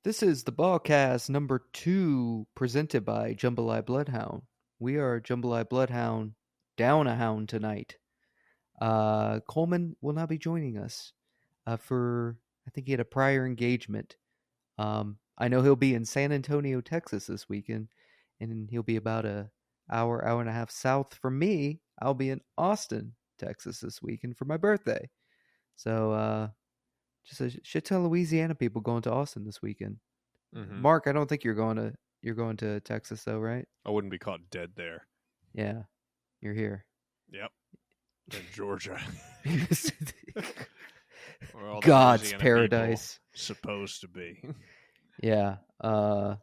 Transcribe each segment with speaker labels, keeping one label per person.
Speaker 1: This is the BAWCAST number 2 presented by Jambalaya Bloodhound. We are Jambalaya Bloodhound down a hound tonight. Coleman will not be joining us I think he had a prior engagement. I know he'll be in San Antonio, Texas this weekend, and he'll be about an hour and a half south from me. I'll be in Austin, Texas this weekend for my birthday. So, just a shit ton of Louisiana people going to Austin this weekend.
Speaker 2: Mm-hmm.
Speaker 1: Mark, I don't think you're going to Texas though, right?
Speaker 2: I wouldn't be caught dead there.
Speaker 1: Yeah, you're here.
Speaker 2: Yep. In Georgia. Where all the
Speaker 1: God's
Speaker 2: Louisiana
Speaker 1: paradise.
Speaker 2: Supposed to be.
Speaker 1: Yeah. And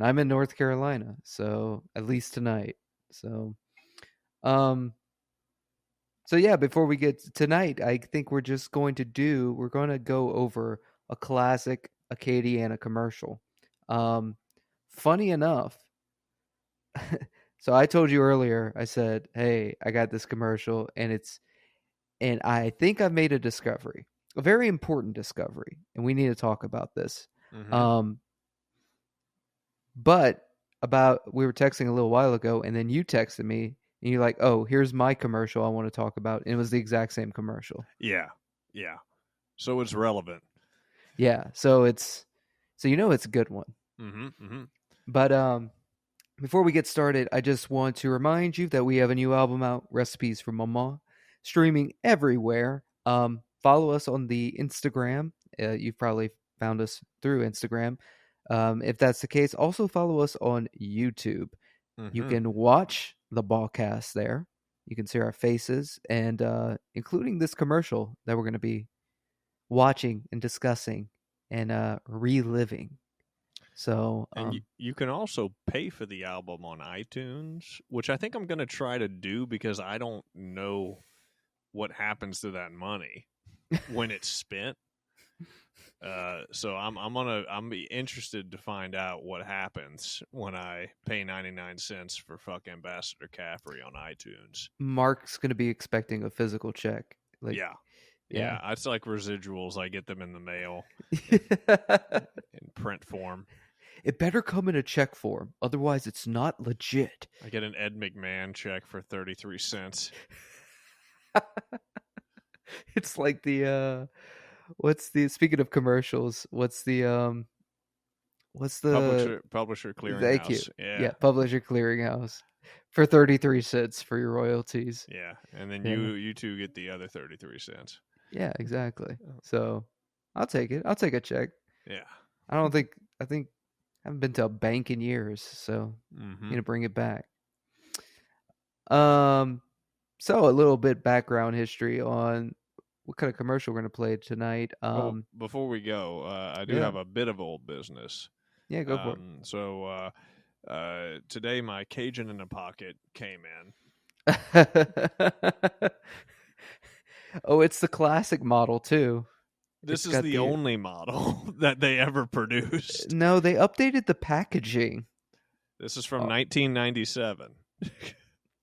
Speaker 1: I'm in North Carolina, so at least tonight. So yeah, before we get tonight, I think we're going to go over a classic Acadiana commercial. Funny enough, so I told you earlier, I said, hey, I got this commercial, and I think I've made a discovery, a very important discovery, and we need to talk about this.
Speaker 2: Mm-hmm.
Speaker 1: But we were texting a little while ago, and then you texted me, and you're like, oh, here's my commercial I want to talk about. And it was the exact same commercial.
Speaker 2: Yeah. So it's relevant.
Speaker 1: Yeah. So it's a good one.
Speaker 2: Mm-hmm. Mm-hmm.
Speaker 1: But before we get started, I just want to remind you that we have a new album out, Recipes from Mama, streaming everywhere. Follow us on the Instagram. You've probably found us through Instagram. If that's the case, also follow us on YouTube.
Speaker 2: Mm-hmm.
Speaker 1: You can watch the BAWCAST there. You can see our faces, and including this commercial that we're going to be watching and discussing and reliving. So,
Speaker 2: and you can also pay for the album on iTunes, which I think I'm going to try to do because I don't know what happens to that money when it's spent. So I'm be interested to find out what happens when I pay 99 cents for fuck Ambassador Caffrey on iTunes.
Speaker 1: Mark's going to be expecting a physical check.
Speaker 2: Yeah. It's like residuals. I get them in the mail in print form.
Speaker 1: It better come in a check form, otherwise it's not legit.
Speaker 2: I get an Ed McMahon check for 33 cents.
Speaker 1: It's like the speaking of commercials, what's the
Speaker 2: Publisher Clearinghouse.
Speaker 1: Thank you. Yeah, Publisher Clearinghouse for 33 cents for your royalties.
Speaker 2: Yeah, and then you two get the other 33 cents.
Speaker 1: Yeah, exactly. So I'll take it. I'll take a check.
Speaker 2: Yeah.
Speaker 1: I haven't been to a bank in years, so I'm gonna bring it back. So a little bit background history on what kind of commercial we're gonna play tonight.
Speaker 2: Before we go, I do have a bit of old business.
Speaker 1: Yeah, go for it.
Speaker 2: So today my Cajun in a pocket came
Speaker 1: in. Oh, it's the classic model too.
Speaker 2: This is the only model that they ever produced.
Speaker 1: No, they updated the packaging.
Speaker 2: This is from 1997.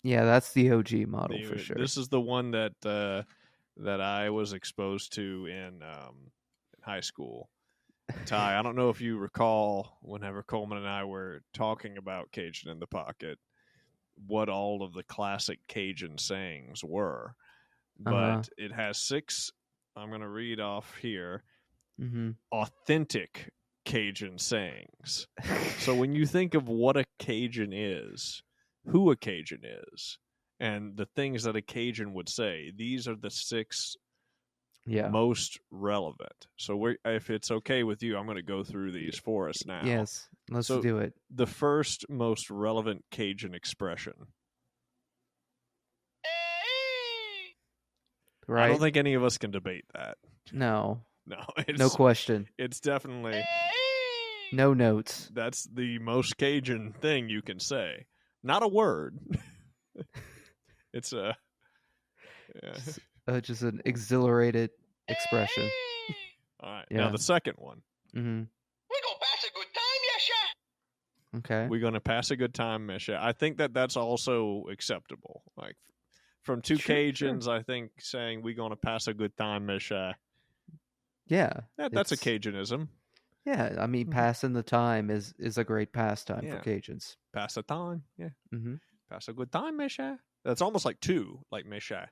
Speaker 1: Yeah, that's the OG model for sure.
Speaker 2: This is the one that I was exposed to in high school. Ty, I don't know if you recall whenever Coleman and I were talking about Cajun in the Pocket, what all of the classic Cajun sayings were. But it has 6, I'm going to read off here, authentic Cajun sayings. So when you think of what a Cajun is, who a Cajun is, and the things that a Cajun would say, these are the 6 most relevant. So if it's okay with you, I'm going to go through these for us now.
Speaker 1: Yes, let's do it.
Speaker 2: The first most relevant Cajun expression.
Speaker 1: Right.
Speaker 2: I don't think any of us can debate that.
Speaker 1: No, no question.
Speaker 2: It's definitely
Speaker 1: no notes.
Speaker 2: That's the most Cajun thing you can say. Not a word. It's
Speaker 1: just an exhilarated expression.
Speaker 2: All right. Yeah. Now the second one.
Speaker 3: We're gonna pass a good time, Yesha.
Speaker 1: Okay.
Speaker 2: We're gonna pass a good time, Misha. I think that's also acceptable. Like from two Cajuns, I think saying we're gonna pass a good time, Misha.
Speaker 1: Yeah.
Speaker 2: That's a Cajunism.
Speaker 1: Yeah, I mean,
Speaker 2: Mhm.
Speaker 1: passing the time is a great pastime for
Speaker 2: Yeah.
Speaker 1: Cajuns.
Speaker 2: Pass the time. Yeah.
Speaker 1: Mm-hmm.
Speaker 2: Pass a good time, Mesha. That's almost like two, like Mesha.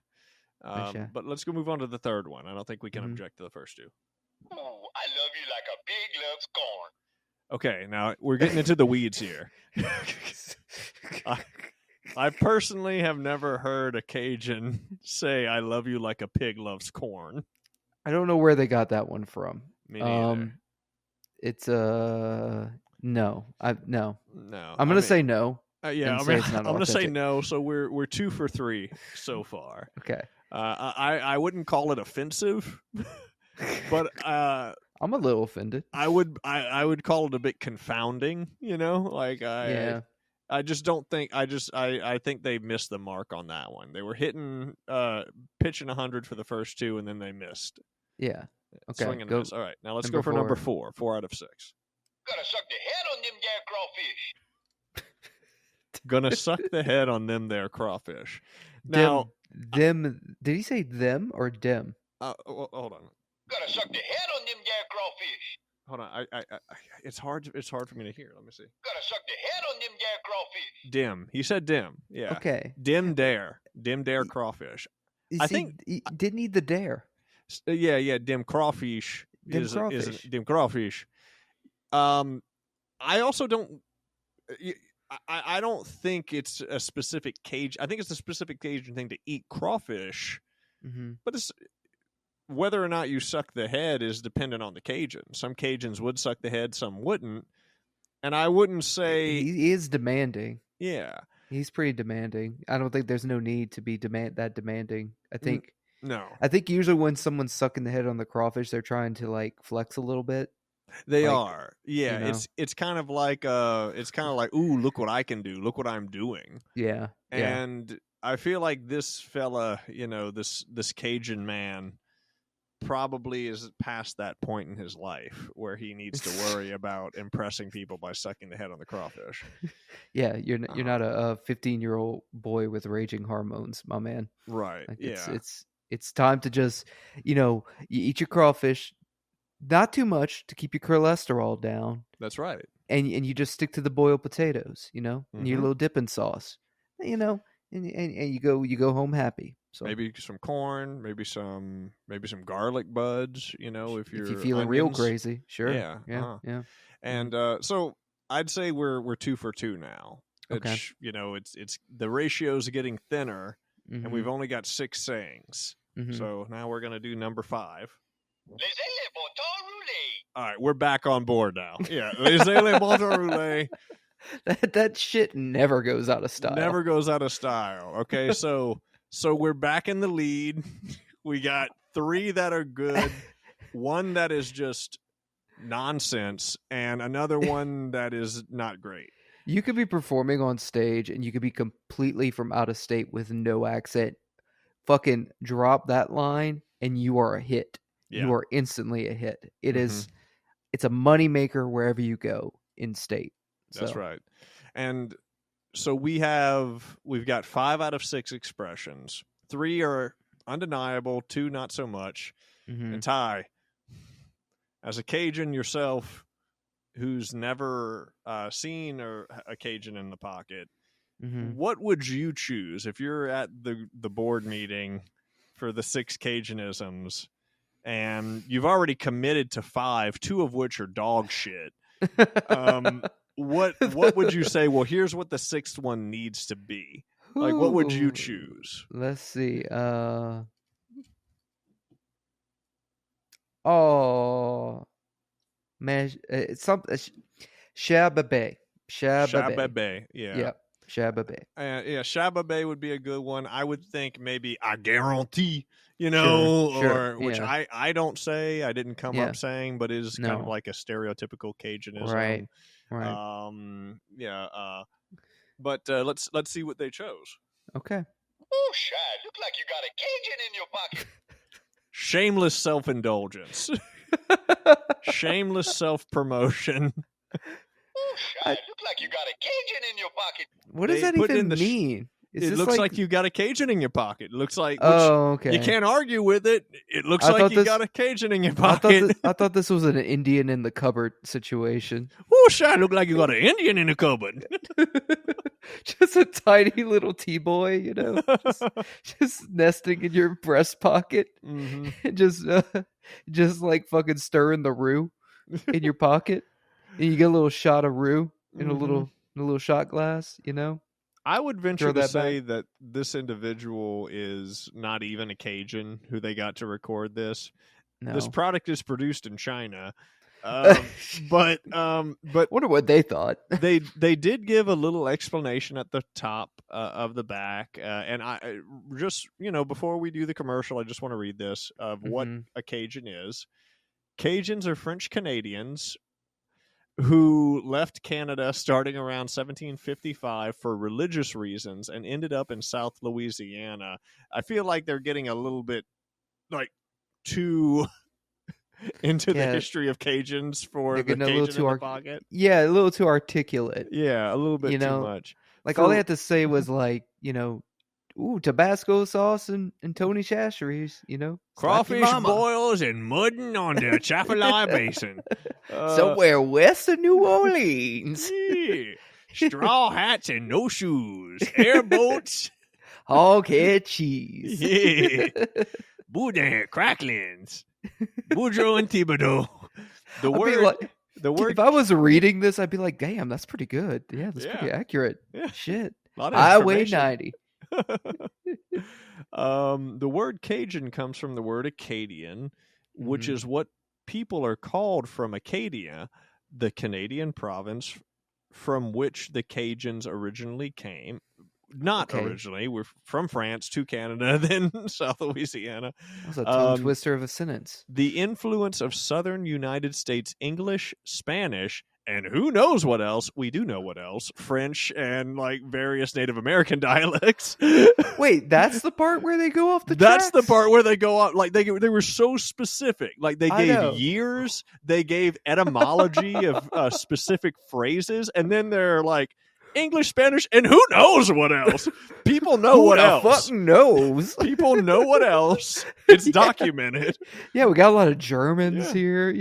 Speaker 1: Mesha.
Speaker 2: But let's go move on to the third one. I don't think we can
Speaker 1: Mhm.
Speaker 2: object to the first two.
Speaker 3: Ooh, I love you like a pig loves corn.
Speaker 2: Okay, now we're getting into the weeds here. I personally have never heard a Cajun say, I love you like a pig loves corn.
Speaker 1: I don't know where they got that one from.
Speaker 2: Me neither.
Speaker 1: It's no. No.
Speaker 2: No.
Speaker 1: I'm gonna say no.
Speaker 2: Yeah,
Speaker 1: and
Speaker 2: I
Speaker 1: say
Speaker 2: mean,
Speaker 1: it's not
Speaker 2: I'm going to say
Speaker 1: authentic.
Speaker 2: no, so we're 2 for 3 so far.
Speaker 1: Okay.
Speaker 2: I wouldn't call it offensive, but
Speaker 1: I'm a little offended.
Speaker 2: I would call it a bit confounding, like
Speaker 1: Yeah.
Speaker 2: I just don't think I think they missed the mark on that one. They were pitching 100 for the first two and then they missed.
Speaker 1: Yeah. Okay.
Speaker 2: Swing and a miss. All right. Now let's
Speaker 1: number
Speaker 2: go for number
Speaker 1: 4.
Speaker 2: 4 out of 6.
Speaker 3: Gotta suck the head on them there crawfish.
Speaker 2: Gonna suck the head on them there crawfish. Now,
Speaker 1: them. Did he say them or dim?
Speaker 2: hold on.
Speaker 3: Gotta suck the head on them there crawfish.
Speaker 2: Hold on. It's hard for me to hear. Let me see.
Speaker 3: Gotta suck the head on them there crawfish.
Speaker 2: Dim. He said dim. Yeah.
Speaker 1: Okay.
Speaker 2: Dim dare crawfish.
Speaker 1: I think he didn't need the dare.
Speaker 2: Yeah. Dim crawfish.
Speaker 1: Dim
Speaker 2: is
Speaker 1: crawfish.
Speaker 2: Dim crawfish. I also don't. I don't think it's a specific Cajun. I think it's a specific Cajun thing to eat crawfish,
Speaker 1: Mm-hmm.
Speaker 2: but it's whether or not you suck the head is dependent on the Cajun. Some Cajuns would suck the head, some wouldn't, and I wouldn't say
Speaker 1: He is demanding.
Speaker 2: Yeah,
Speaker 1: he's pretty demanding. I don't think there's no need to be that demanding. I think
Speaker 2: no.
Speaker 1: I think usually when someone's sucking the head on the crawfish, they're trying to like flex a little bit.
Speaker 2: They
Speaker 1: like,
Speaker 2: are. Yeah, it's kind of like ooh, look what I can do. Look what I'm doing.
Speaker 1: Yeah.
Speaker 2: And I feel like this fella, this Cajun man probably is past that point in his life where he needs to worry about impressing people by sucking the head on the crawfish.
Speaker 1: Yeah, you're not a 15-year-old boy with raging hormones, my man.
Speaker 2: Right.
Speaker 1: Like
Speaker 2: yeah.
Speaker 1: It's time to just, you eat your crawfish, not too much to keep your cholesterol down.
Speaker 2: That's right.
Speaker 1: And you just stick to the boiled potatoes, and your
Speaker 2: Mhm.
Speaker 1: little dipping sauce, and you go home happy. So
Speaker 2: maybe some corn, maybe some garlic buds, if you're
Speaker 1: feeling real crazy, sure. Yeah.
Speaker 2: And so I'd say we're 2 for 2 now.
Speaker 1: Okay.
Speaker 2: It's the ratio's getting thinner,
Speaker 1: Mm-hmm.
Speaker 2: and we've only got 6 sayings.
Speaker 1: Mm-hmm.
Speaker 2: So now we're gonna do number 5.
Speaker 3: Les bâtons roulés.
Speaker 2: All right, we're back on board now. Yeah, les bâtons roulés.
Speaker 1: That shit never goes out of style.
Speaker 2: Never goes out of style. Okay, so we're back in the lead. We got 3 that are good, 1 that is just nonsense, and another one that is not great.
Speaker 1: You could be performing on stage and you could be completely from out of state with no accent. Fucking drop that line and you are a hit.
Speaker 2: Yeah.
Speaker 1: You are instantly a hit. It's a moneymaker wherever you go in state.
Speaker 2: That's right. And so we've got 5 out of 6 expressions. 3 are undeniable, 2 not so much.
Speaker 1: Mm-hmm.
Speaker 2: And Ty, as a Cajun yourself, who's never seen a Cajun in the pocket, what would you choose if you're at the board meeting for the 6 Cajunisms and you've already committed to 5, 2 of which are dog shit? What would you say? Well, here's what the 6th one needs to be. Like, what would you choose?
Speaker 1: Let's see. Man, it's something. Shababe.
Speaker 2: Shababe. Yeah.
Speaker 1: Yep. Shababe.
Speaker 2: Shababe would be a good one. I would think maybe I guarantee,
Speaker 1: Sure.
Speaker 2: which I don't say. I didn't come up saying, but is kind of
Speaker 1: No.
Speaker 2: like a stereotypical Cajunism.
Speaker 1: Right.
Speaker 2: But let's see what they chose.
Speaker 1: Okay.
Speaker 3: Oh, shy, look like you got a Cajun in your pocket.
Speaker 2: Shameless self-indulgence. Shameless self-promotion.
Speaker 3: Oh, shy, look like you got a Cajun in your pocket.
Speaker 1: What does
Speaker 2: They
Speaker 1: that
Speaker 2: put
Speaker 1: even
Speaker 2: in the
Speaker 1: mean? Is
Speaker 2: It
Speaker 1: this
Speaker 2: looks like you got a Cajun in your pocket. It looks like, which
Speaker 1: Oh, okay.
Speaker 2: you can't argue with it. It looks
Speaker 1: I
Speaker 2: like
Speaker 1: thought
Speaker 2: you
Speaker 1: this-
Speaker 2: got a Cajun in your
Speaker 1: I
Speaker 2: pocket.
Speaker 1: thought this was an Indian in the cupboard situation.
Speaker 2: Oh, sure, look like you got an Indian in the cupboard.
Speaker 1: Just a tiny little T-boy, you know, just nesting in your breast pocket,
Speaker 2: Mhm.
Speaker 1: and just like fucking stirring the roux in your pocket, and you get a little shot of roux in a little shot glass, you know.
Speaker 2: I would venture
Speaker 1: Throw
Speaker 2: to
Speaker 1: that
Speaker 2: say that this individual is not even a Cajun who they got to record this.
Speaker 1: No,
Speaker 2: This product is produced in China. But
Speaker 1: wonder what they thought.
Speaker 2: they did give a little explanation at the top of the back, and I just, before we do the commercial, I just want to read this of what a Cajun is. Cajuns are French Canadians who left Canada starting around 1755 for religious reasons and ended up in South Louisiana. I feel like they're getting a little bit like too into the history of Cajuns for the Cajun in the pocket.
Speaker 1: Yeah, a little too articulate.
Speaker 2: Yeah, a little bit too much.
Speaker 1: Like all they had to say was like, ooh, Tabasco sauce and Tony Chachere's,
Speaker 2: crawfish boils and mudding on the Atchafalaya Basin.
Speaker 1: Somewhere west of New Orleans.
Speaker 2: Yeah. Straw hats and no shoes. Airboats.
Speaker 1: Hoghead cheese.
Speaker 2: Yeah. Boudin cracklings. Boudreaux and Thibodeau. The word.
Speaker 1: If I was reading this, I'd be like, damn, that's pretty good. Yeah, that's pretty accurate.
Speaker 2: Yeah.
Speaker 1: Shit.
Speaker 2: Highway
Speaker 1: 90.
Speaker 2: The word Cajun comes from the word Acadian, which is what people are called from Acadia, the Canadian province from which the Cajuns originally came. Not originally. We're from France to Canada, then South Louisiana.
Speaker 1: That was a tongue twister of a sentence.
Speaker 2: The influence of southern United States English, Spanish, and who knows what else? We do know what else. French and like various Native American dialects.
Speaker 1: Wait, that's the part where they go off the
Speaker 2: That's
Speaker 1: tracks?
Speaker 2: the part where they go off. Like they were so specific. Like they gave years. They gave etymology of specific phrases. And then they're like, English, Spanish, and who knows what else? People know what else.
Speaker 1: Who the fuck knows?
Speaker 2: People know what else. It's documented.
Speaker 1: Yeah, we got a lot of Germans here,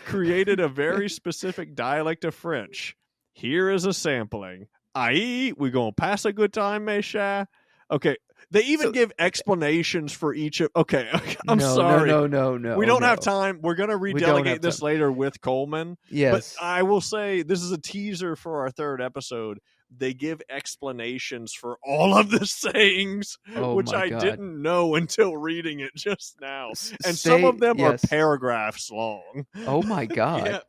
Speaker 2: Created a very specific dialect of French. Here is a sampling. Aye, we gonna pass a good time, Mesha? Okay. They even give explanations for each of... Okay, I'm sorry.
Speaker 1: No.
Speaker 2: We don't have time. We're going to redelegate this later with Coleman.
Speaker 1: Yes.
Speaker 2: But I will say, this is a teaser for our third episode. They give explanations for all of the sayings, which I didn't know until reading it just now. And some of them are paragraphs long.
Speaker 1: Oh, my God.
Speaker 2: Yeah,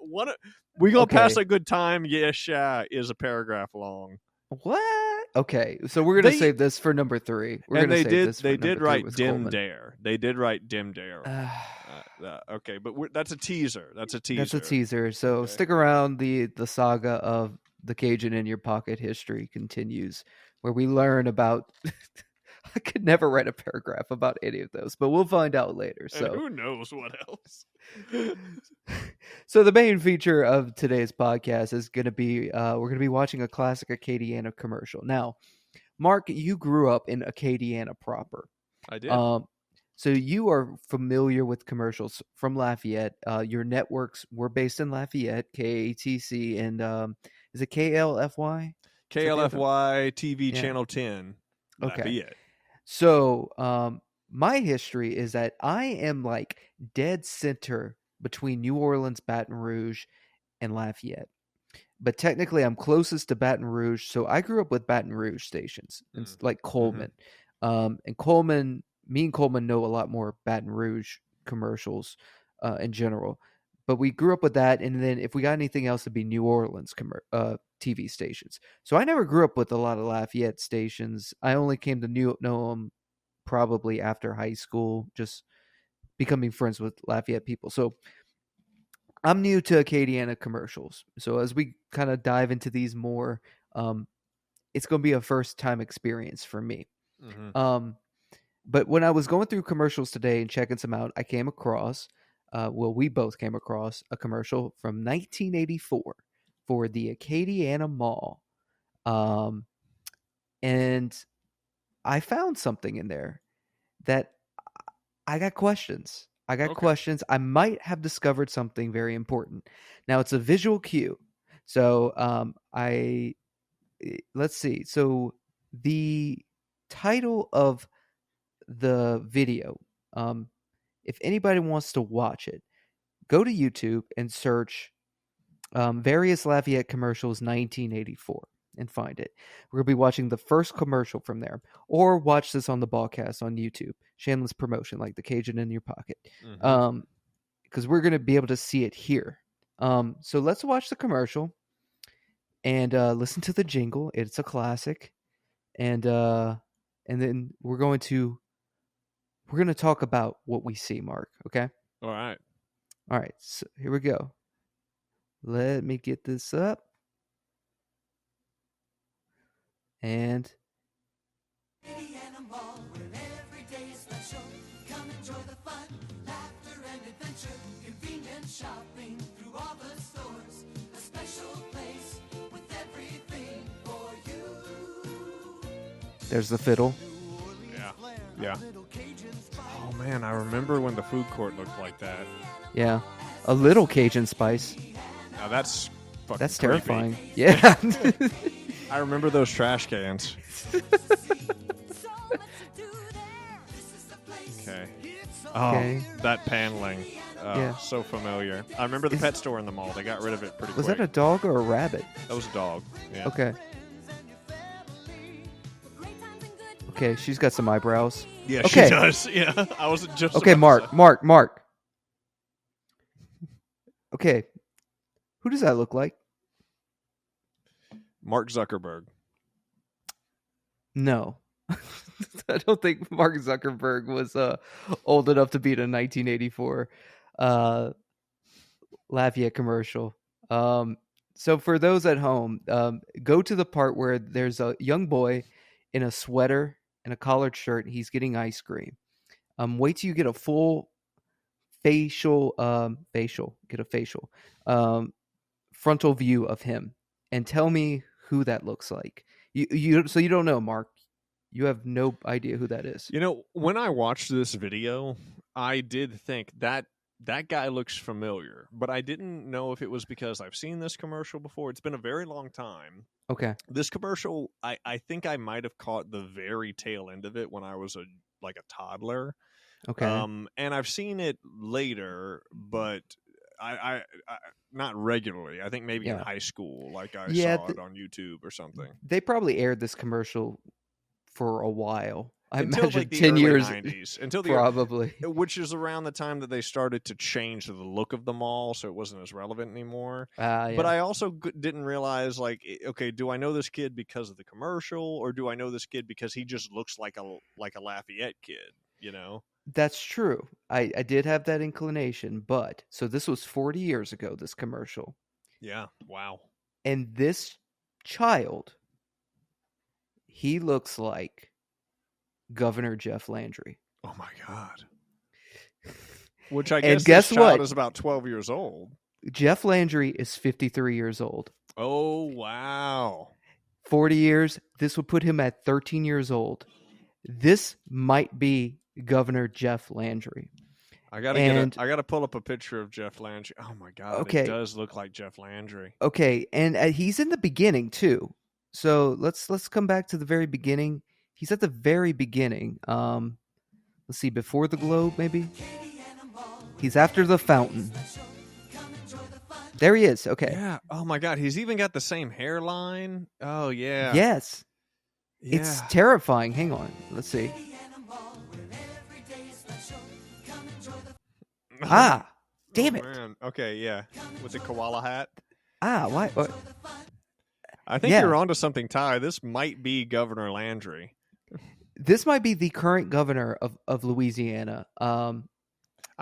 Speaker 2: we going to pass a good time, yes, is a paragraph long.
Speaker 1: What? Okay, so we're gonna save this for number 3.
Speaker 2: They did write Dim Dare. They did write Dim Dare. Okay, but that's a teaser. That's a teaser.
Speaker 1: So stick around. The saga of the Cajun in your pocket history continues, where we learn about. I could never write a paragraph about any of those, but we'll find out later. So
Speaker 2: and who knows what else?
Speaker 1: So the main feature of today's podcast is going to be we're going to be watching a classic Acadiana commercial. Now, Mark, you grew up in Acadiana proper.
Speaker 2: I did.
Speaker 1: So you are familiar with commercials from Lafayette. Your networks were based in Lafayette, KATC, and is it KLFY?
Speaker 2: KLFY TV Channel 10.
Speaker 1: Okay.
Speaker 2: Lafayette.
Speaker 1: So my history is that I am like dead center between New Orleans, Baton Rouge, and Lafayette. But technically, I'm closest to Baton Rouge, so I grew up with Baton Rouge stations, like Coleman. And Coleman, me and Coleman know a lot more Baton Rouge commercials in general. But we grew up with that, and then if we got anything else, it'd be New Orleans TV stations. So I never grew up with a lot of Lafayette stations. I only came to know them probably after high school, just becoming friends with Lafayette people. So I'm new to Acadiana commercials. So as we kind of dive into these more, it's going to be a first time experience for me. But when I was going through commercials today and checking some out, I came across, we both came across a commercial from 1984 for the Acadiana Mall. And I found something in there that I got questions.
Speaker 2: Okay.
Speaker 1: I might have discovered something very important. Now it's a visual cue. So let's see. So the title of the video, um, if anybody wants to watch it, go to YouTube and search various Lafayette commercials 1984 and find it. We're going to be watching the first commercial from there, or watch this on the BAWCAST on YouTube. Shameless promotion, like the Cajun in your pocket.
Speaker 2: Mm-hmm.
Speaker 1: Because we're going to be able to see it here. So let's watch the commercial and listen to the jingle. It's a classic, and then we're going to talk about what we see, Mark. Okay.
Speaker 2: All right.
Speaker 1: All right. So here we go. Let me get this up. And
Speaker 4: Acadiana Mall, where every day is special. Come enjoy the fun, laughter, and adventure. Convenient shopping through all the stores. A special place with everything for you.
Speaker 1: there's the fiddle.
Speaker 2: Yeah. Yeah. Oh man, I remember when the food court looked like that.
Speaker 1: Yeah. A little Cajun spice.
Speaker 2: Now that's fucking
Speaker 1: That's
Speaker 2: creepy.
Speaker 1: terrifying. Yeah.
Speaker 2: I remember those trash cans. Okay. Oh,
Speaker 1: Okay.
Speaker 2: that paneling.
Speaker 1: Yeah.
Speaker 2: So familiar. I remember the pet store in the mall. They got rid of it pretty
Speaker 1: Was
Speaker 2: quick.
Speaker 1: that a dog or a rabbit?
Speaker 2: That was a dog. Yeah.
Speaker 1: Okay. Okay, she's got some eyebrows.
Speaker 2: Yeah,
Speaker 1: Okay.
Speaker 2: she does. Yeah. I was just
Speaker 1: Okay,
Speaker 2: about to
Speaker 1: Mark. Okay. Who does that look like?
Speaker 2: say. Mark Zuckerberg.
Speaker 1: No. I don't think Mark Zuckerberg was old enough to be in a 1984 Lafayette commercial. So for those at home, go to the part where there's a young boy in a sweater and a collared shirt. He's getting ice cream. Wait till you get a full facial frontal view of him, and tell me who that looks like. So you don't know, Mark. You have no idea who that is.
Speaker 2: You know, when I watched this video, I did think that guy looks familiar, but I didn't know if it was because I've seen this commercial before. It's been a very long time.
Speaker 1: Okay.
Speaker 2: This commercial, I think I might have caught the very tail end of it when I was a toddler.
Speaker 1: Okay.
Speaker 2: And I've seen it later, but I not regularly. I think maybe in
Speaker 1: Yeah.
Speaker 2: high school, like I
Speaker 1: Yeah,
Speaker 2: saw it on YouTube or something.
Speaker 1: They probably aired this commercial for a while. I
Speaker 2: Until
Speaker 1: imagine
Speaker 2: like the
Speaker 1: 10
Speaker 2: early
Speaker 1: years
Speaker 2: 90s. Until the
Speaker 1: probably.
Speaker 2: which is around the time that they started to change the look of the mall, so it wasn't as relevant anymore.
Speaker 1: Yeah.
Speaker 2: But I also didn't realize, like, okay, do I know this kid because of the commercial, or do I know this kid because he just looks like a Lafayette kid? You know?
Speaker 1: That's true. I did have that inclination, but so this was 40 years ago, this commercial.
Speaker 2: Yeah. Wow.
Speaker 1: And this child, he looks like Governor Jeff Landry.
Speaker 2: Oh my God. Which I
Speaker 1: And
Speaker 2: guess
Speaker 1: guess
Speaker 2: this child
Speaker 1: what?
Speaker 2: is about 12 years old.
Speaker 1: Jeff Landry is 53 years old.
Speaker 2: Oh wow.
Speaker 1: 40 years, this would put him at 13 years old. This might be Governor Jeff Landry.
Speaker 2: I gotta pull up a picture of Jeff Landry. Oh my God,
Speaker 1: Okay.
Speaker 2: It does look like Jeff Landry.
Speaker 1: Okay, and he's in the beginning too. So let's come back to the very beginning. He's at the very beginning. Let's see, before the globe, maybe. He's after the fountain. There he is. Okay.
Speaker 2: Yeah. Oh my God, he's even got the same hairline. Oh yeah.
Speaker 1: Yes.
Speaker 2: Yeah.
Speaker 1: It's terrifying. Hang on. Let's see. Ah, damn it.
Speaker 2: Man. Okay, yeah. With the koala hat.
Speaker 1: Ah, why?
Speaker 2: I think
Speaker 1: Yeah.
Speaker 2: you're onto something, Ty. This might be Governor Landry.
Speaker 1: This might be the current governor of Louisiana.
Speaker 2: I'm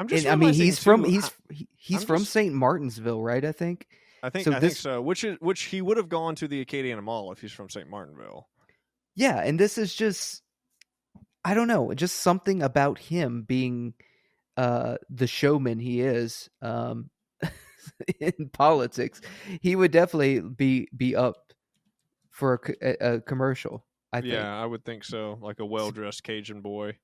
Speaker 2: just.
Speaker 1: And, I mean, he's from
Speaker 2: I'm
Speaker 1: from
Speaker 2: just-
Speaker 1: St. Martinsville, right? I think.
Speaker 2: I think
Speaker 1: So
Speaker 2: so. Which he would have gone to the Acadiana Mall if he's from St. Martinville.
Speaker 1: Yeah, and this is just, I don't know, just something about him being the showman he is in politics. He would definitely be up for a commercial. I think.
Speaker 2: Yeah, I would think so. Like a well-dressed Cajun boy.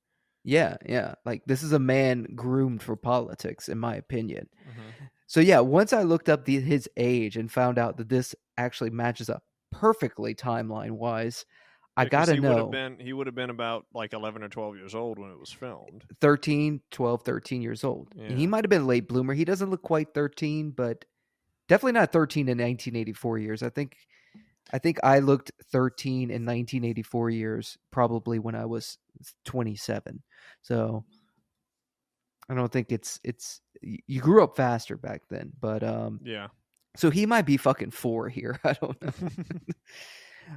Speaker 1: Yeah. Like this is a man groomed for politics, in my opinion.
Speaker 2: Mm-hmm.
Speaker 1: So yeah, once I looked up his age and found out that this actually matches up perfectly timeline wise, I
Speaker 2: Because
Speaker 1: gotta
Speaker 2: he would have been about like 11 or 12 years old when it was filmed.
Speaker 1: 13 years old.
Speaker 2: Yeah.
Speaker 1: And he might have been a late bloomer. He doesn't look quite 13, but definitely not 13 in 1984 years. I think I looked 13 in 1984 years, probably when I was 27. So I don't think it's you grew up faster back then, but
Speaker 2: Yeah.
Speaker 1: so he might be fucking 4 here. I don't know.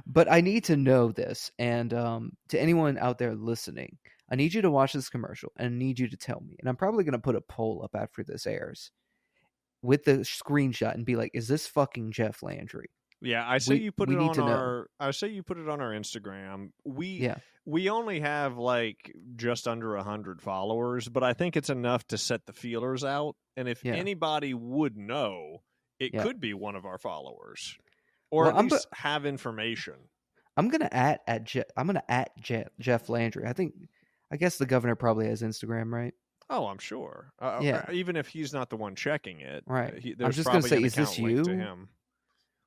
Speaker 1: But I need to know this, and to anyone out there listening, I need you to watch this commercial, and I need you to tell me. And I'm probably going to put a poll up after this airs with the screenshot and be like, "Is this fucking Jeff Landry?"
Speaker 2: Yeah, I say you put
Speaker 1: we
Speaker 2: it
Speaker 1: need
Speaker 2: on
Speaker 1: to know.
Speaker 2: our. I say you put it on our Instagram.
Speaker 1: Yeah.
Speaker 2: We only have like just under 100 followers, but I think it's enough to set the feelers out. And if
Speaker 1: Yeah.
Speaker 2: anybody would know, it
Speaker 1: Yeah.
Speaker 2: could be one of our followers, or
Speaker 1: Well,
Speaker 2: at least have information.
Speaker 1: I'm gonna at Jeff Landry. I guess the governor probably has Instagram, right?
Speaker 2: Oh, I'm sure.
Speaker 1: Yeah.
Speaker 2: Even if he's not the one checking it,
Speaker 1: Right.
Speaker 2: There's
Speaker 1: I'm just gonna
Speaker 2: probably
Speaker 1: say,
Speaker 2: an
Speaker 1: is this
Speaker 2: account linked to
Speaker 1: you?
Speaker 2: him.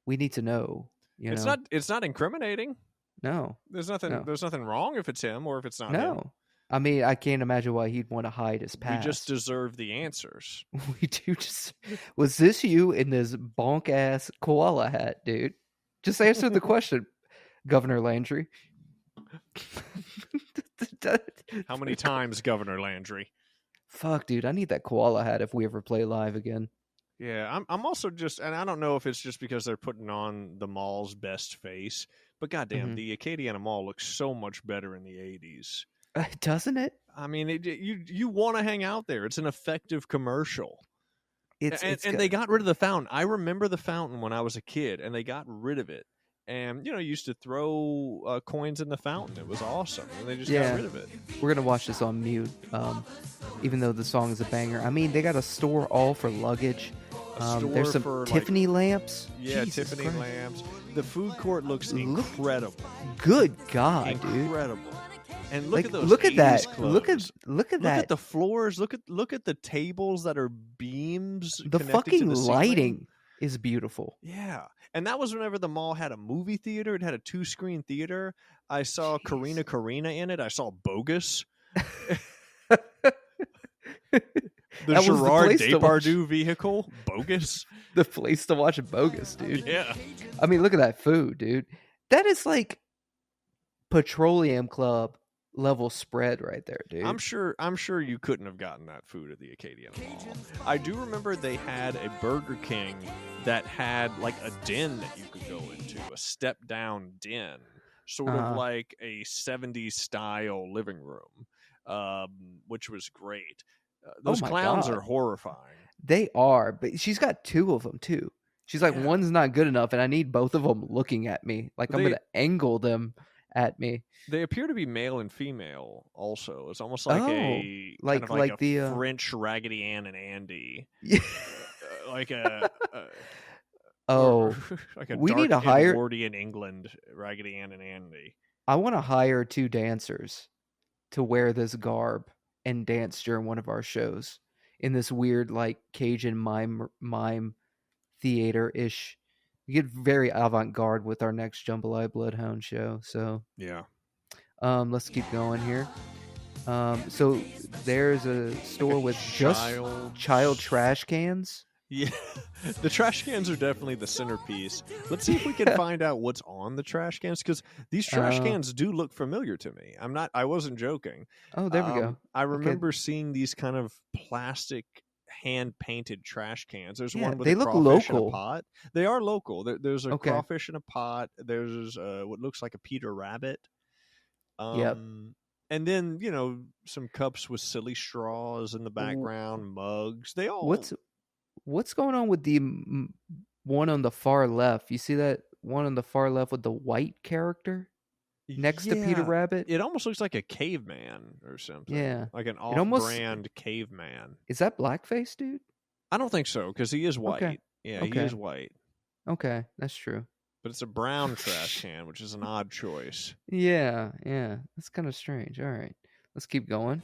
Speaker 1: We need to know.
Speaker 2: It's not. It's not incriminating.
Speaker 1: No.
Speaker 2: There's nothing.
Speaker 1: No.
Speaker 2: There's nothing wrong if it's him or if it's not him.
Speaker 1: No. I mean, I can't imagine why he'd want to hide his past.
Speaker 2: We just deserve the answers.
Speaker 1: We do just. Was this you in this bonk ass koala hat, dude? Just answer the question, Governor Landry.
Speaker 2: How many times, Governor Landry?
Speaker 1: Fuck, dude, I need that koala hat if we ever play live again.
Speaker 2: Yeah, I'm also just, and I don't know if it's just because they're putting on the mall's best face, but goddamn, the Acadiana Mall looks so much better in the 80s.
Speaker 1: Doesn't it?
Speaker 2: I mean, you want to hang out there. It's an effective commercial. And they got rid of the fountain. I remember the fountain when I was a kid, and they got rid of it. And, used to throw coins in the fountain. It was awesome. And they just got rid of it.
Speaker 1: We're going to watch this on mute, even though the song is a banger. I mean, they got a store all for luggage. There's some Tiffany lamps.
Speaker 2: Yeah,
Speaker 1: Jesus
Speaker 2: Tiffany
Speaker 1: Christ.
Speaker 2: lamps. The food court looks incredible.
Speaker 1: Good God, dude.
Speaker 2: Incredible. And look at those.
Speaker 1: Look at that.
Speaker 2: Clothes.
Speaker 1: Look at that.
Speaker 2: Look at the floors. Look at the tables that are beams.
Speaker 1: The fucking
Speaker 2: to the
Speaker 1: lighting is beautiful.
Speaker 2: Yeah. And that was whenever the mall had a movie theater. It had a 2-screen theater. I saw Karina in it. I saw Bogus. The Gerard Depardieu vehicle, Bogus.
Speaker 1: The place to watch Bogus, dude.
Speaker 2: Yeah.
Speaker 1: I mean, look at that food, dude. That is like Petroleum Club level spread right there, dude.
Speaker 2: I'm sure you couldn't have gotten that food at the Acadiana Mall. I do remember they had a Burger King that had like a den that you could go into, a step down den, sort of like a 70s style living room, which was great. Those clowns are horrifying.
Speaker 1: They are, but she's got 2 of them too. She's like, one's not good enough, and I need both of them looking at me. Like I'm going to angle them at me.
Speaker 2: They appear to be male and female. Also, it's almost like a
Speaker 1: the
Speaker 2: French Raggedy Ann and Andy. Like
Speaker 1: we need to hire
Speaker 2: Edwardian England Raggedy Ann and Andy.
Speaker 1: I want to hire 2 dancers to wear this garb and dance during one of our shows in this weird like Cajun mime theater-ish. We get very avant-garde with our next Jambalaya Bloodhound show. So
Speaker 2: yeah,
Speaker 1: let's keep going here. So there's a store with just child trash cans.
Speaker 2: Yeah, the trash cans are definitely the centerpiece. Let's see if we can find out what's on the trash cans, because these trash cans do look familiar to me. I wasn't joking.
Speaker 1: Oh, there we go.
Speaker 2: I remember seeing these kind of plastic hand-painted trash cans. There's one with a crawfish in a pot. They are local. There's a crawfish in a pot. There's what looks like a Peter Rabbit. And then, some cups with silly straws in the background, mugs. They all...
Speaker 1: What's going on with the one on the far left? You see that one on the far left with the white character next to Peter Rabbit?
Speaker 2: It almost looks like a caveman or something.
Speaker 1: Yeah.
Speaker 2: Like an off-brand caveman.
Speaker 1: Is that blackface, dude?
Speaker 2: I don't think so, because he is white.
Speaker 1: Okay.
Speaker 2: Yeah, he is white.
Speaker 1: Okay, that's true.
Speaker 2: But it's a brown trash can, which is an odd choice.
Speaker 1: Yeah. That's kind of strange. All right. Let's keep going.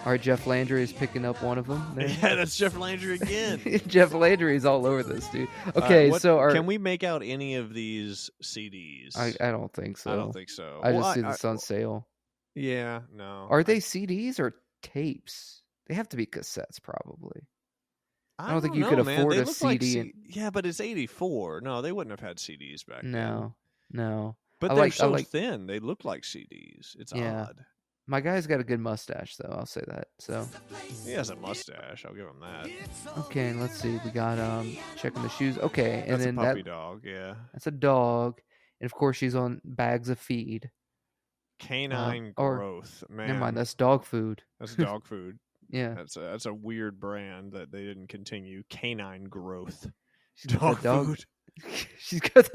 Speaker 1: All right, Jeff Landry is picking up one of them. There.
Speaker 2: Yeah, that's Jeff Landry again.
Speaker 1: Jeff Landry is all over this, dude. Okay,
Speaker 2: can we make out any of these CDs?
Speaker 1: I don't think so.
Speaker 2: I don't think so.
Speaker 1: I just see this on sale.
Speaker 2: Yeah, no.
Speaker 1: Are they CDs or tapes? They have to be cassettes, probably. I don't think you could afford a CD.
Speaker 2: Yeah, but it's 84. No, they wouldn't have had CDs back then.
Speaker 1: No.
Speaker 2: But they're so thin. They look like CDs. It's odd.
Speaker 1: My guy's got a good mustache, though. I'll say that. So
Speaker 2: he has a mustache. I'll give him that.
Speaker 1: Okay, let's see. We got checking the shoes. Okay, and
Speaker 2: that's
Speaker 1: then
Speaker 2: a puppy dog. Yeah,
Speaker 1: that's a dog, and of course she's on bags of feed.
Speaker 2: Canine growth. Man,
Speaker 1: never mind. That's dog food.
Speaker 2: That's dog food.
Speaker 1: Yeah,
Speaker 2: that's a weird brand that they didn't continue. Canine growth.
Speaker 1: Dog food. She's got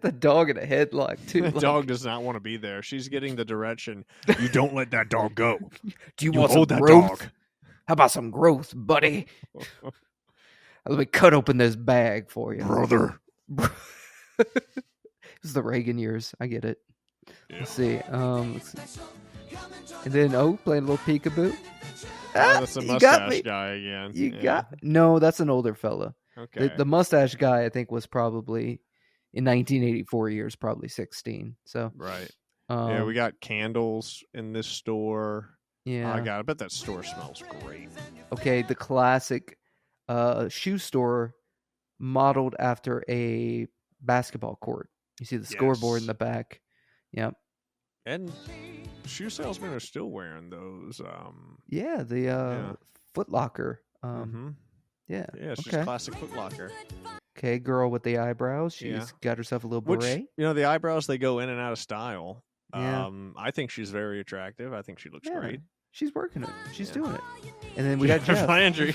Speaker 1: the dog in a headlock too.
Speaker 2: The dog does not want to be there. She's getting the direction. You don't let that dog go.
Speaker 1: Do you want hold some growth? Dog. How about some growth, buddy? Let me cut open this bag for you,
Speaker 2: brother.
Speaker 1: This is the Reagan years. I get it. Yeah. Let's see. And then playing a little peekaboo.
Speaker 2: That's a mustache guy again.
Speaker 1: No, that's an older fella.
Speaker 2: Okay.
Speaker 1: The mustache guy, I think, was probably in 1984 years, probably 16. So
Speaker 2: right. Yeah, we got candles in this store.
Speaker 1: Yeah,
Speaker 2: I bet that store smells great.
Speaker 1: Okay, the classic shoe store modeled after a basketball court. You see the scoreboard in the back. Yep.
Speaker 2: And shoe salesmen are still wearing those.
Speaker 1: The Foot Locker. Yeah.
Speaker 2: Yeah, it's just classic Foot Locker.
Speaker 1: Okay, girl with the eyebrows. She's got herself a little beret.
Speaker 2: Which, the eyebrows, they go in and out of style.
Speaker 1: Yeah.
Speaker 2: I think she's very attractive. I think she looks great.
Speaker 1: She's working it. She's doing it. And then we got Jeff
Speaker 2: Landry.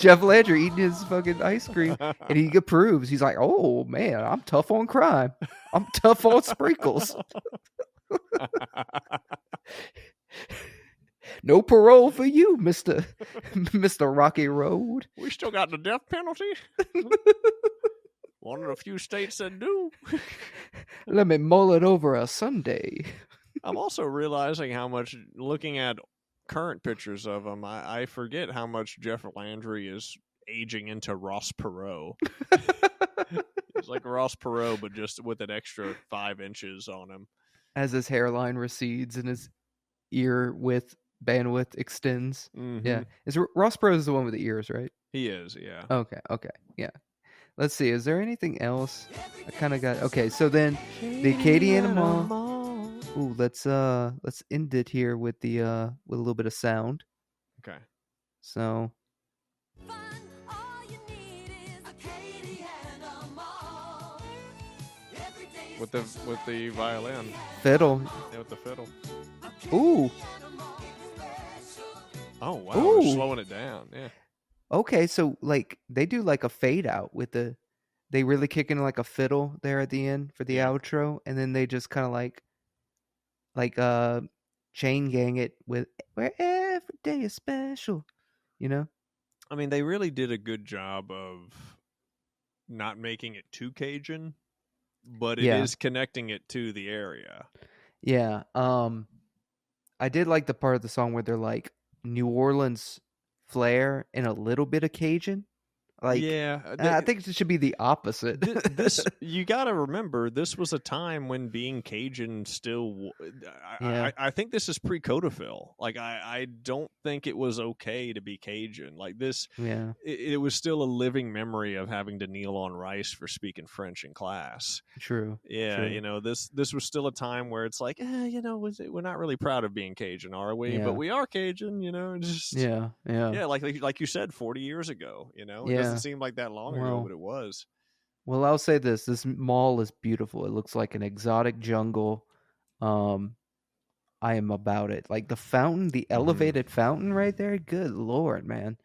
Speaker 1: Jeff Landry eating his fucking ice cream. And he approves. He's like, oh, man, I'm tough on crime. I'm tough on sprinkles. No parole for you, Mr. Rocky Road.
Speaker 2: We still got the death penalty. One of the few states that do.
Speaker 1: Let me mull it over a Sunday.
Speaker 2: I'm also realizing how much, looking at current pictures of him, I forget how much Jeff Landry is aging into Ross Perot. It's like Ross Perot, but just with an extra 5 inches on him.
Speaker 1: As his hairline recedes and his ear bandwidth extends.
Speaker 2: Mm-hmm.
Speaker 1: Yeah. Ross Perot is the one with the ears, right?
Speaker 2: He is, yeah.
Speaker 1: Okay, yeah. Let's see. Is there anything else? I kind of got... Okay, so then the Acadiana Mall. Ooh, let's end it here with a little bit of sound.
Speaker 2: Okay.
Speaker 1: So...
Speaker 2: With the violin.
Speaker 1: Fiddle.
Speaker 2: Yeah, with the fiddle.
Speaker 1: Ooh.
Speaker 2: Oh, wow. Ooh. They're slowing it down. Yeah.
Speaker 1: Okay, so they do a fade out with they really kick in a fiddle there at the end for the outro, and then they just kind of chain gang it with where every day is special,
Speaker 2: I mean, they really did a good job of not making it too Cajun, but it is connecting it to the area.
Speaker 1: Yeah. I did like the part of the song where they're New Orleans flair and a little bit of Cajun. I think it should be the opposite.
Speaker 2: This you got to remember, this was a time when being Cajun still. I think this is pre-Codafil. I don't think it was okay to be Cajun. This. Yeah. It was still a living memory of having to kneel on rice for speaking French in class.
Speaker 1: True.
Speaker 2: Yeah. True. This was still a time where it's we're not really proud of being Cajun, are we? Yeah. But we are Cajun. Just yeah. Like you said, 40 years ago. It doesn't seem like that long ago, but it was.
Speaker 1: Well, I'll say this mall is beautiful. It looks like an exotic jungle. I am about it. The fountain, the elevated fountain right there. Good Lord, man.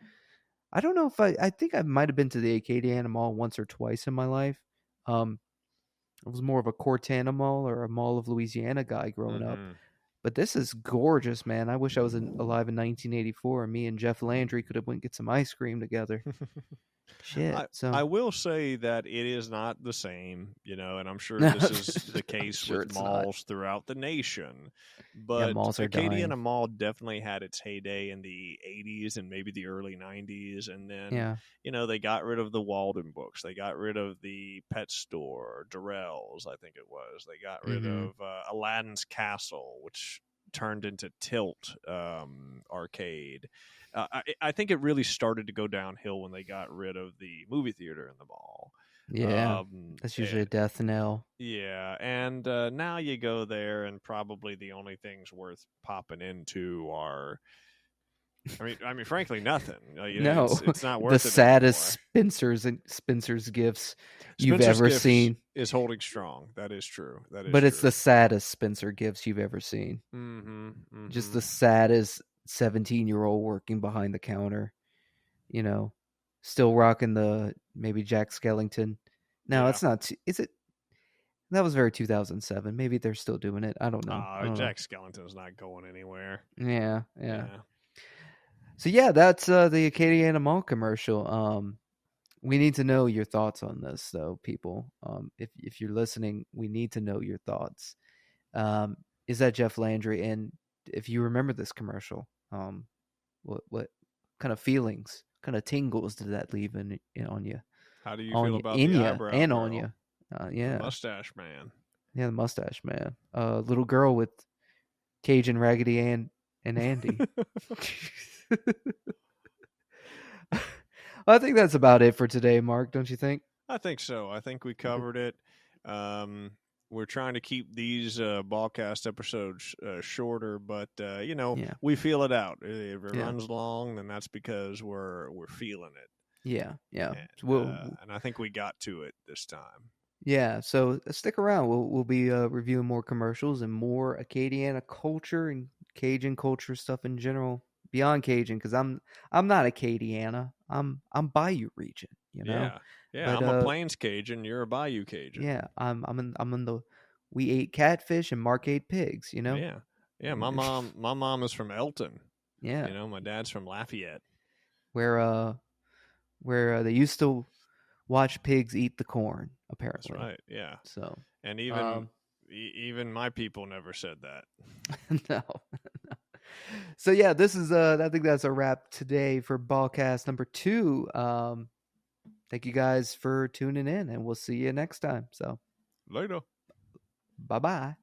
Speaker 1: I don't know if I think I might have been to the Acadiana Mall once or twice in my life. I was more of a Cortana Mall or a Mall of Louisiana guy growing up. But this is gorgeous, man. I wish I was alive in 1984 and me and Jeff Landry could have went get some ice cream together. Shit.
Speaker 2: I will say that it is not the same, and I'm sure this is the case
Speaker 1: sure
Speaker 2: with
Speaker 1: it's not.
Speaker 2: malls throughout the nation.
Speaker 1: Yeah,
Speaker 2: But
Speaker 1: malls are dying.
Speaker 2: Acadiana Mall definitely had its heyday in the 80s and maybe the early 90s. And then,
Speaker 1: Yeah.
Speaker 2: they got rid of the Walden books. They got rid of the pet store, Durrell's, I think it was. They got rid of Aladdin's Castle, which turned into Tilt arcade. I think it really started to go downhill when they got rid of the movie theater in the mall.
Speaker 1: Yeah. That's usually a death knell.
Speaker 2: Yeah, and now you go there, and probably the only things worth popping into are, I mean, frankly, nothing.
Speaker 1: No,
Speaker 2: it's not worth
Speaker 1: the
Speaker 2: it
Speaker 1: saddest
Speaker 2: anymore.
Speaker 1: Spencer's gifts you've
Speaker 2: Spencer's
Speaker 1: ever
Speaker 2: Gifts
Speaker 1: seen.
Speaker 2: is holding strong. That is true.
Speaker 1: But it's the saddest Spencer gifts you've ever seen. Just the saddest 17-year-old working behind the counter, still rocking the maybe Jack Skellington. No, it's not. Is it? That was very 2007. Maybe they're still doing it. I don't know.
Speaker 2: Jack Skellington's not going anywhere.
Speaker 1: Yeah. So yeah, that's the Acadiana Mall commercial. We need to know your thoughts on this, though, people. If you're listening, we need to know your thoughts. Is that Jeff Landry? And if you remember this commercial, what kind of feelings, kind of tingles did that leave in on you?
Speaker 2: How do you feel about the eyebrow
Speaker 1: and
Speaker 2: girl?
Speaker 1: on you? Yeah,
Speaker 2: the mustache man.
Speaker 1: Yeah, the mustache man. Little girl with Cajun, Raggedy Ann, and Andy. I think that's about it for today, Mark. Don't you think?
Speaker 2: I think so. I think we covered it. We're trying to keep these BAWCAST episodes shorter, but we feel it out. If it runs long, then that's because we're feeling it.
Speaker 1: Yeah.
Speaker 2: And I think we got to it this time.
Speaker 1: Yeah, so stick around. We'll be reviewing more commercials and more Acadiana culture and Cajun culture stuff in general. Beyond Cajun, because I'm not Acadiana. I'm Bayou region.
Speaker 2: Yeah. But, I'm a Plains Cajun. You're a Bayou Cajun.
Speaker 1: Yeah, I'm in the. We ate catfish and Mark ate pigs.
Speaker 2: Yeah. My mom is from Elton.
Speaker 1: Yeah.
Speaker 2: My dad's from Lafayette.
Speaker 1: Where they used to watch pigs eat the corn, apparently.
Speaker 2: That's right, yeah.
Speaker 1: So,
Speaker 2: and even my people never said that.
Speaker 1: No. So yeah, this is I think that's a wrap today for BAWCAST number 2. Thank you guys for tuning in, and we'll see you next time. So
Speaker 2: later.
Speaker 1: Bye-bye.